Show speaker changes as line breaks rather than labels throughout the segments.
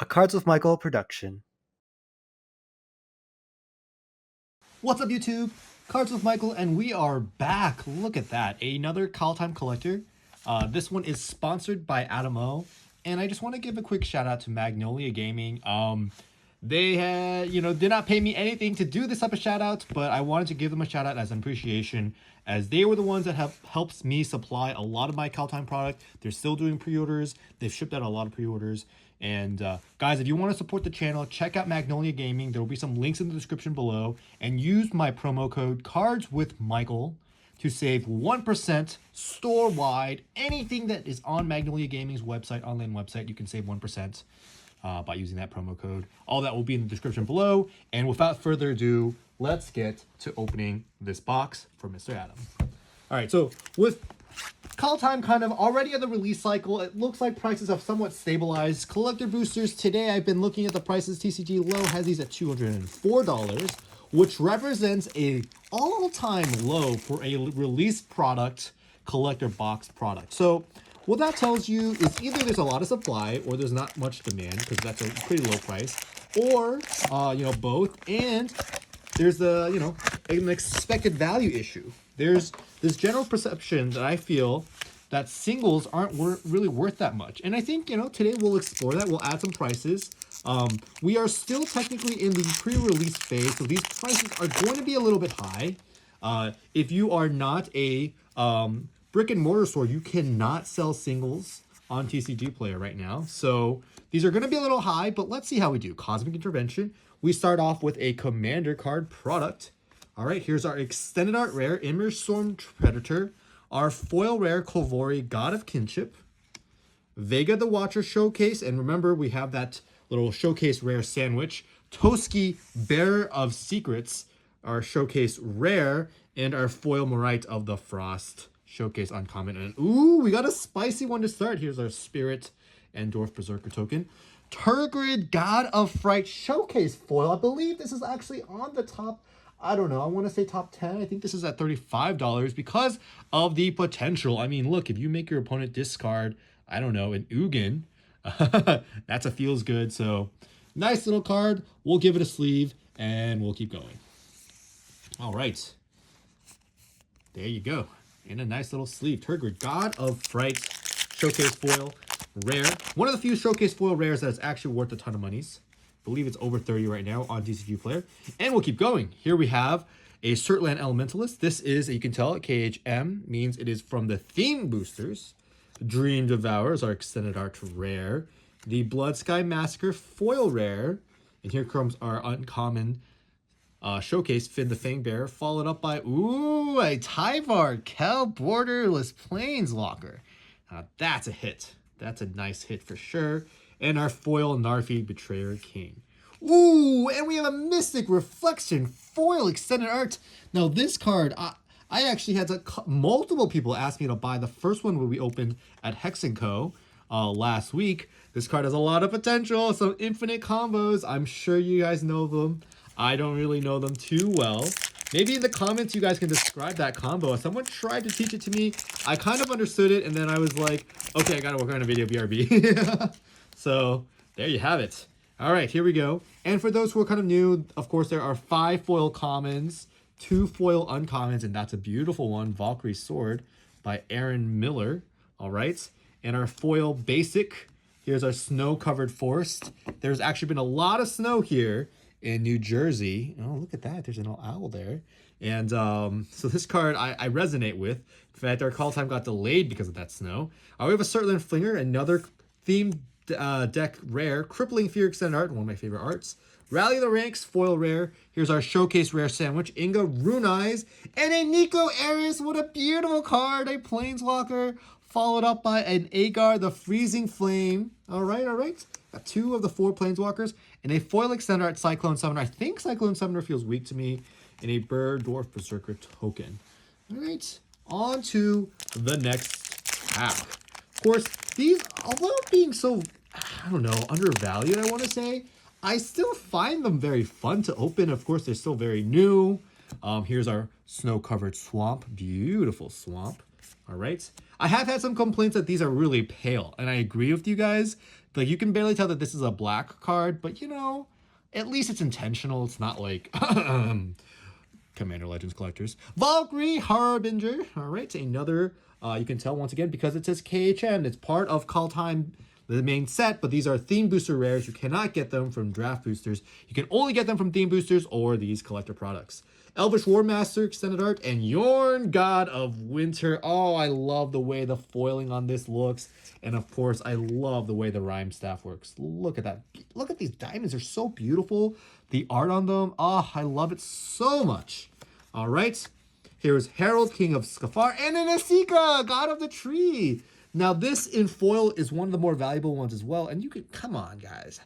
A Cards with Michael production.
What's up, YouTube? Cards with Michael, and we are back. Look at that, another Kaldheim collector. This one is sponsored by Adam O, and I just want to give a quick shout out to Magnolia Gaming. They had, did not pay me anything to do this type of shout out, but I wanted to give them a shout out as an appreciation, as they were the ones that have helped me supply a lot of my Kaldheim product. They're still doing pre-orders. They've shipped out a lot of pre-orders. And guys, if you want to support the channel, check out Magnolia Gaming. There will be some links in the description below, and use my promo code cardswithmichael to save 1% store-wide. Anything that is on Magnolia Gaming's website, online website, you can save 1% by using that promo code. All that will be in the description below. And without further ado, let's get to opening this box for Mr. Adam. All right, so with Kaldheim kind of already at the release cycle, it looks like prices have somewhat stabilized. Collector boosters, today I've been looking at the prices. TCG low has these at $204, which represents a all-time low for a release product, collector box product. So what that tells you is either there's a lot of supply or there's not much demand, because that's a pretty low price, or both. And there's an expected value issue. There's this general perception that I feel that singles aren't really worth that much. And I think, today we'll explore that. We'll add some prices. We are still technically in the pre-release phase, so these prices are going to be a little bit high. If you are not a brick and mortar store, you cannot sell singles on TCG Player right now. So these are going to be a little high, but let's see how we do. Cosmic Intervention. We start off with a Commander card product. All right, here's our extended art rare, Immerstorm Predator. Our foil rare, Kolvori, God of Kinship. Vega the Watcher Showcase. And remember, we have that little showcase rare sandwich. Toski, Bearer of Secrets, our showcase rare. And our foil Morite of the Frost showcase uncommon. And ooh, we got a spicy one to start. Here's our Spirit and Dwarf Berserker token. Turgid, God of Fright showcase foil. I believe this is actually on the top, I don't know, I want to say top 10. I think this is at $35 because of the potential. I mean, look, if you make your opponent discard, I don't know, an Ugin, that's a feels good. So nice little card. We'll give it a sleeve and we'll keep going. All right. There you go. In a nice little sleeve. Turgid, God of Fright showcase foil. Rare. One of the few showcase foil rares that is actually worth a ton of monies. I believe it's over 30 right now on TCG Player. And we'll keep going. Here we have a Surtland Elementalist. This is, you can tell, KHM, means it is from the theme boosters. Dream Devourer is our extended art rare. The Blood Sky Massacre foil rare. And here comes our uncommon showcase, Finn the Fangbearer, followed up by, ooh, a Tyvar Kel Borderless Planeswalker. Now that's a hit. That's a nice hit for sure. And our foil Narfi Betrayer King. Ooh, and we have a Mystic Reflection foil extended art. Now this card, I actually had multiple people ask me to buy the first one when we opened at Hex & Co. Last week. This card has a lot of potential, some infinite combos. I'm sure you guys know them. I don't really know them too well. Maybe in the comments you guys can describe that combo. Someone tried to teach it to me. I kind of understood it, and then I was like, okay, I gotta work on a video BRB. So there you have it. All right, here we go. And for those who are kind of new, of course, there are 5 foil commons, 2 foil uncommons, and that's a beautiful one, Valkyrie Sword by Aaron Miller. All right, and our foil basic. Here's our snow-covered forest. There's actually been a lot of snow here in New Jersey. Oh, look at that. There's an owl there. And so this card I resonate with. In fact, our call time got delayed because of that snow. We have a Surtland Flinger, another themed deck rare. Crippling Fear extended art, one of my favorite arts. Rally the Ranks foil rare. Here's our showcase rare sandwich. Inga Rune Eyes. And a Nico Eris. What a beautiful card. A Planeswalker. Followed up by an Agar the Freezing Flame. All right, all right. Got 2 of the 4 Planeswalkers. And a foil extender at Cyclone Summoner. I think Cyclone Summoner feels weak to me. And a Dwarf Berserker token. All right, on to the next pack. Of course, these, although being so, I don't know, undervalued, I want to say, I still find them very fun to open. Of course, they're still very new. Here's our snow-covered swamp. Beautiful swamp. All right. I have had some complaints that these are really pale, and I agree with you guys. Like, you can barely tell that this is a black card, but you know, at least it's intentional. It's not like Commander Legends collectors. Valkyrie Harbinger. All right, another. You can tell once again because it says KHN. It's part of Kaldheim, the main set, but these are theme booster rares. You cannot get them from draft boosters. You can only get them from theme boosters or these collector products. Elvish War Master extended art and Yorn God of Winter. Oh, I love the way the foiling on this looks. And of course, I love the way the rhyme staff works. Look at that. Look at these diamonds. They're so beautiful. The art on them. Oh, I love it so much. All right. Here's Herald, King of Skafar, and an Asika, God of the Tree. Now, this in foil is one of the more valuable ones as well. And you can, come on, guys.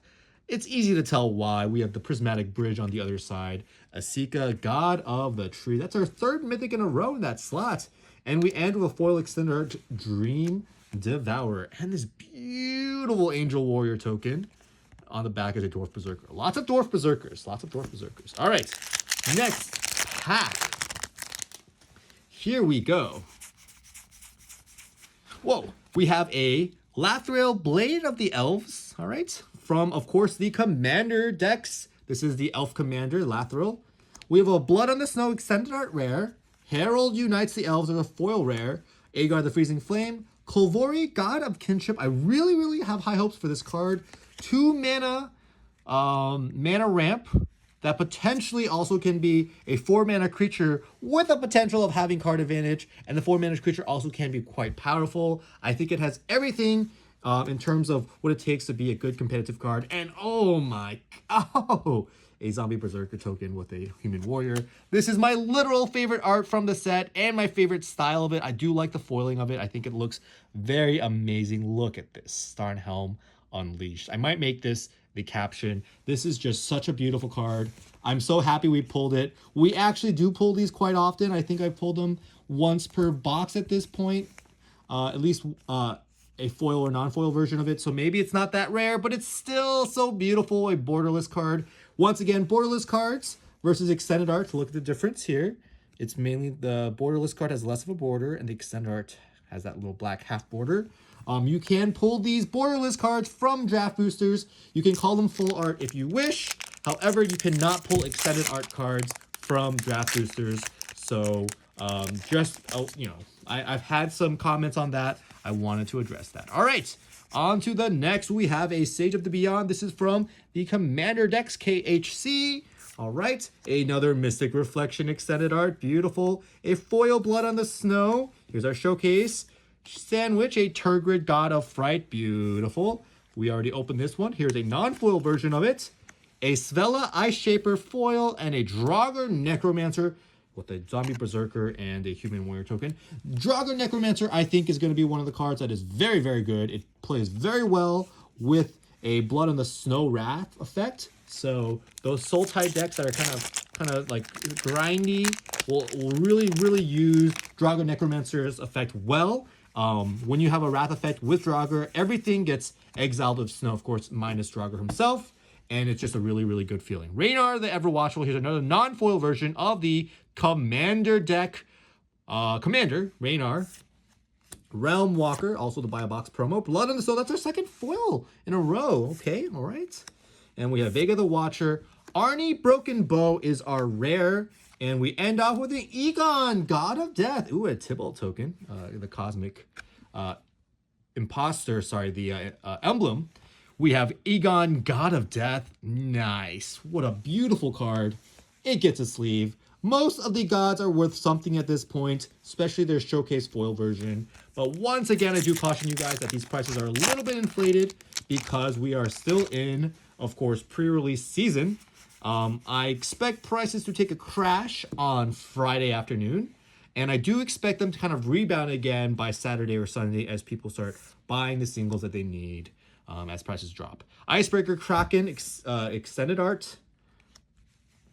It's easy to tell why. We have the prismatic bridge on the other side. Asika, God of the Tree. That's our third mythic in a row in that slot. And we end with a foil extender art, Dream Devourer. And this beautiful Angel Warrior token on the back is a Dwarf Berserker. Lots of Dwarf Berserkers. Lots of Dwarf Berserkers. All right. Next pack. Here we go. Whoa. We have a Lathril Blade of the Elves. All right. From, of course, the Commander decks. This is the Elf Commander, Lathril. We have a Blood on the Snow extended art rare. Herald Unites the Elves as a foil rare. Aegar the Freezing Flame. Kolvori, God of Kinship. I really, really have high hopes for this card. 2 mana, mana ramp that potentially also can be a 4-mana creature with a potential of having card advantage. And the 4-mana creature also can be quite powerful. I think it has everything in terms of what it takes to be a good competitive card. And oh my, oh, a zombie berserker token with a human warrior. This is my literal favorite art from the set and my favorite style of it. I do like the foiling of it. I think it looks very amazing. Look at this, Starnhelm Unleashed. I might make this the caption. This is just such a beautiful card. I'm so happy we pulled it. We actually do pull these quite often. I think I pulled them once per box at this point. At least a foil or non-foil version of it. So maybe it's not that rare, but it's still so beautiful. A borderless card. Once again, borderless cards versus extended art. Look at the difference here. It's mainly the borderless card has less of a border and the extended art has that little black half border. You can pull these borderless cards from draft boosters. You can call them full art if you wish. However, you cannot pull extended art cards from draft boosters. So you know, I've had some comments on that. I wanted to address that. All right, on to the next. We have a Sage of the Beyond. This is from the Commander decks, KHC. All right, another Mystic Reflection extended art. Beautiful. A foil Blood on the Snow. Here's our showcase. Sandwich, a Turgid, God of Fright. Beautiful. We already opened this one. Here's a non-foil version of it. A Svella Ice Shaper foil and a Draugr Necromancer with a Zombie Berserker and a Human Warrior token. Draugr Necromancer, I think, is going to be one of the cards that is very, very good. It plays very well with a Blood on the Snow Wrath effect. So those Soul Tide decks that are kind of like grindy will really, really use Draugr Necromancer's effect well. When you have a Wrath effect with Draugr, everything gets exiled of snow, of course, minus Draugr himself. And it's just a really, really good feeling. Raynar the Everwatchful. Here's another non-foil version of the Commander deck. Commander, Raynar. Realm Walker, also the Buy a Box promo. Blood on the Soul, that's our second foil in a row. Okay, all right. And we have Vega the Watcher. Arnie Broken Bow is our rare. And we end off with the Egon, God of Death. Ooh, a Tybalt token. The Cosmic Imposter, sorry, the emblem. We have Egon, God of Death. Nice. What a beautiful card. It gets a sleeve. Most of the gods are worth something at this point, especially their showcase foil version. But once again, I do caution you guys that these prices are a little bit inflated because we are still in, of course, pre-release season. I expect prices to take a crash on Friday afternoon. And I do expect them to kind of rebound again by Saturday or Sunday as people start buying the singles that they need. As prices drop. Icebreaker Kraken extended art.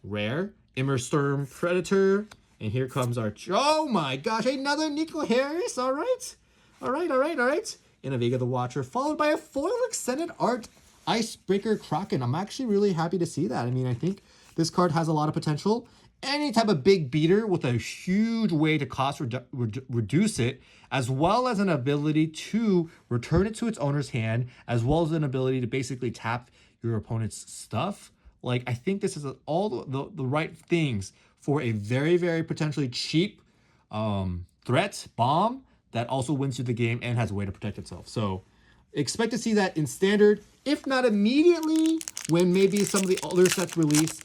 Rare. Immersturm Predator. And here comes our... Oh my gosh, another Nico Harris. All right. All right. And a Vega the Watcher, followed by a foil extended art Icebreaker Kraken. I'm actually really happy to see that. I mean, I think this card has a lot of potential. any type of big beater with a huge way to cost reduce it, as well as an ability to return it to its owner's hand, as well as an ability to basically tap your opponent's stuff. Like, I think this is all the right things for a very, very potentially cheap threat bomb that also wins you the game and has a way to protect itself. So expect to see that in standard, if not immediately, when maybe some of the other sets release,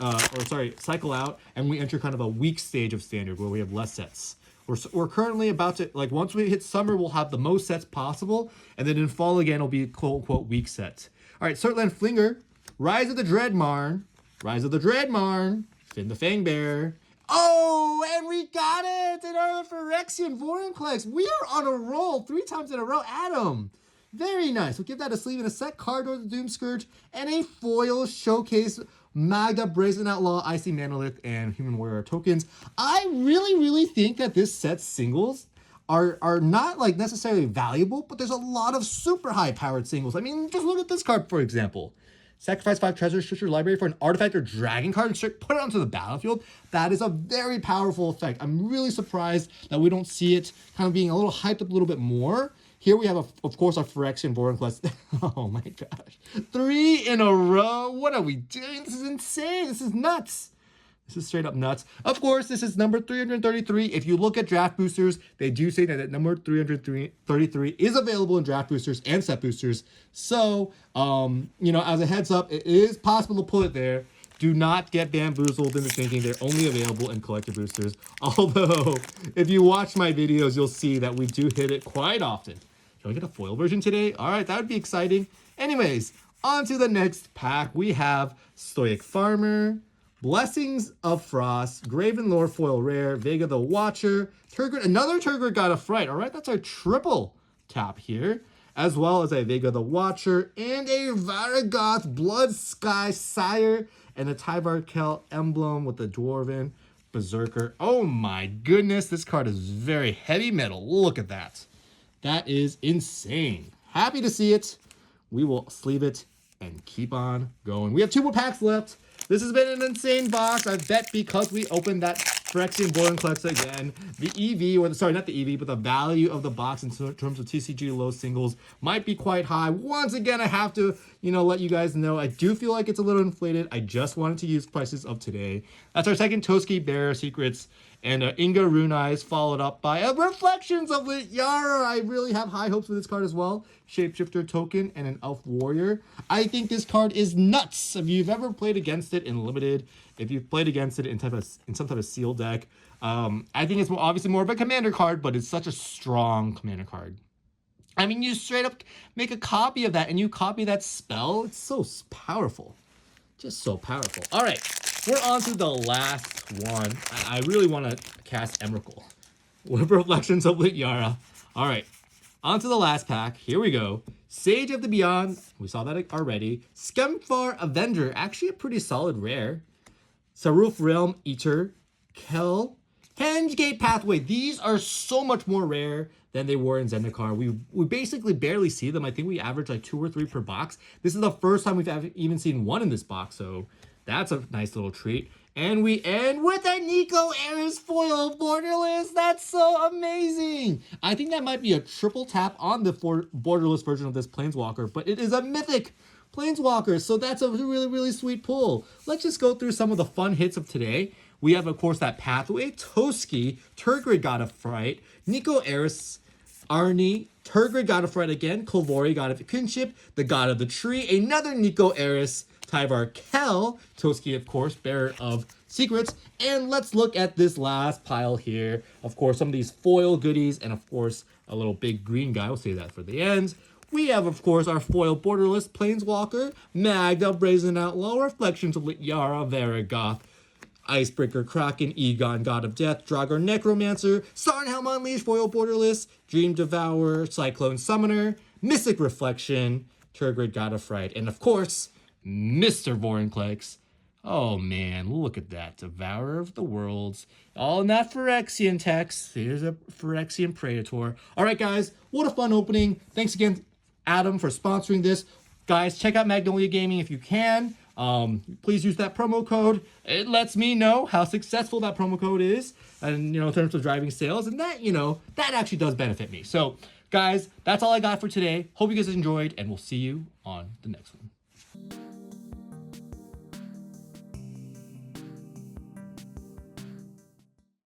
cycle out, and we enter kind of a weak stage of standard where we have less sets. We're currently about to, like, once we hit summer, we'll have the most sets possible, and then in fall again, it'll be quote unquote weak sets. All right, Surtland Flinger, Rise of the Dreadmarn, Finn the Fangbearer. Oh, and we got it! Another Phyrexian Vorinclex. We are on a roll 3 times in a row. Adam, very nice. We'll give that a sleeve in a set card or the Doom Scourge and a foil showcase Magda, Brazen Outlaw, Icy Manolith, and Human Warrior tokens. I really think that this set's singles are not like necessarily valuable, but there's a lot of super high powered singles. I mean, just look at this card, for example. Sacrifice 5 treasures, search your library for an artifact or dragon card and put it onto the battlefield. That is a very powerful effect. I'm really surprised that we don't see it kind of being a little hyped up a little bit more. Here we have, of course, our Phyrexian Vorinclex. Oh my gosh. 3 in a row. What are we doing? This is insane. This is nuts. This is straight up nuts. Of course, this is number 333. If you look at draft boosters, they do say that number 333 is available in draft boosters and set boosters. So, as a heads up, it is possible to pull it there. Do not get bamboozled into thinking they're only available in collector boosters. Although, if you watch my videos, you'll see that we do hit it quite often. Can we get a foil version today? All right, that would be exciting. Anyways, on to the next pack. We have Stoic Farmer, Blessings of Frost, Gravenlore foil rare, Vega the Watcher, Turgid, another Turgid God of Fright. All right, that's our triple tap here, as well as a Vega the Watcher and a Varragoth Blood Sky Sire and a Tyvar Kel emblem with the Dwarven Berserker. Oh my goodness, this card is very heavy metal. Look at that. That is insane. Happy to see it. We will sleeve it and keep on going. We have 2 more packs left. This has been an insane box. I bet because we opened that Phyrexian Vorinclex again, the EV, not the EV, but the value of the box in terms of TCG low singles might be quite high. Once again, I have to, let you guys know, I do feel like it's a little inflated. I just wanted to use prices of today. That's our second Toski Bearer Secrets. And Inga Rune Eyes followed up by Reflections of Lit Yara. I really have high hopes for this card as well. Shapeshifter token and an Elf Warrior. I think this card is nuts. If you've ever played against it in Limited, if you've played against it in some type of seal deck, I think it's obviously more of a commander card, but it's such a strong commander card. I mean, you straight up make a copy of that and you copy that spell. It's so powerful. Just so powerful. All right. We're on to the last one. I really want to cast Emrakul with Reflections of Lit Yara. All right, on to the last pack. Here we go. Sage of the Beyond. We saw that already. Skemfar Avenger. Actually a pretty solid rare. Saruf Realm Eater. Kel. Hengate Pathway. These are so much more rare than they were in Zendikar. We basically barely see them. I think we average like 2 or 3 per box. This is the first time we've even seen one in this box, so that's a nice little treat. And we end with a Nico Eris foil borderless. That's so amazing. I think that might be a triple tap on the borderless version of this Planeswalker, but it is a mythic Planeswalker, so that's a really sweet pull. Let's just go through some of the fun hits of today. We have, of course, that Pathway, Toski, Turgid God of Fright, Nico Eris, Arnie, Turgid God of Fright again, Kolvori God of Kinship, the God of the Tree, another Nico Eris, Tyvar Kel, Toski, of course, Bearer of Secrets. And let's look at this last pile here. Of course, some of these foil goodies, and of course, a little big green guy. We'll save that for the end. We have, of course, our foil borderless Planeswalker, Magda, Brazen Outlaw, Reflections of Lit Yara, Varragoth, Icebreaker, Kraken, Egon, God of Death, Draugr, Necromancer, Sarnhelm Unleashed, foil borderless, Dream Devourer, Cyclone Summoner, Mystic Reflection, Turgid God of Fright, and of course, Mr. Vorinclex. Oh man, look at that. Devourer of the Worlds. All in that Phyrexian text. Here's a Phyrexian Praetor. Alright guys, what a fun opening. Thanks again, Adam, for sponsoring this. Guys, check out Magnolia Gaming if you can. Please use that promo code. It lets me know how successful that promo code is, and in terms of driving sales, and that that actually does benefit me. So guys, that's all I got for today. Hope you guys enjoyed, and we'll see you on the next one.